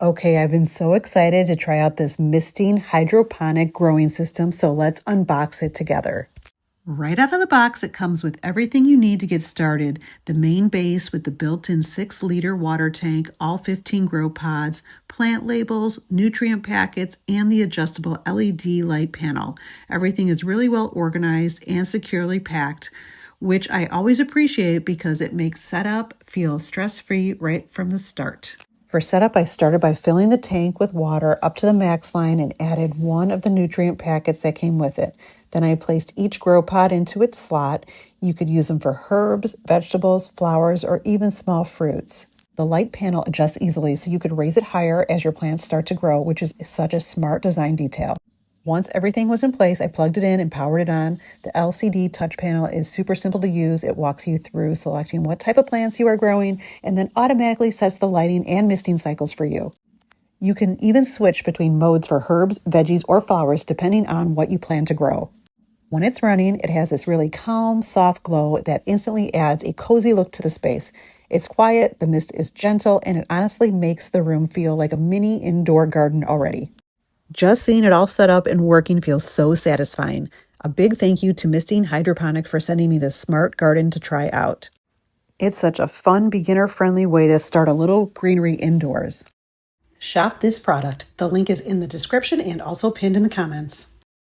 Okay, I've been so excited to try out this misting hydroponic growing system, so let's unbox it together. Right out of the box, it comes with everything you need to get started. The main base with the built-in 6-liter water tank, all 15 grow pods, plant labels, nutrient packets, and the adjustable LED light panel. Everything is really well organized and securely packed, which I always appreciate because it makes setup feel stress-free right from the start. For setup, I started by filling the tank with water up to the max line and added one of the nutrient packets that came with it. Then I placed each grow pod into its slot. You could use them for herbs, vegetables, flowers, or even small fruits. The light panel adjusts easily, so you could raise it higher as your plants start to grow, which is such a smart design detail. Once everything was in place, I plugged it in and powered it on. The LCD touch panel is super simple to use. It walks you through selecting what type of plants you are growing and then automatically sets the lighting and misting cycles for you. You can even switch between modes for herbs, veggies, or flowers depending on what you plan to grow. When it's running, it has this really calm, soft glow that instantly adds a cozy look to the space. It's quiet, the mist is gentle, and it honestly makes the room feel like a mini indoor garden already. Just seeing it all set up and working feels so satisfying. A big thank you to Misting Hydroponic for sending me this smart garden to try out. It's such a fun, beginner-friendly way to start a little greenery indoors. Shop this product. The link is in the description and also pinned in the comments.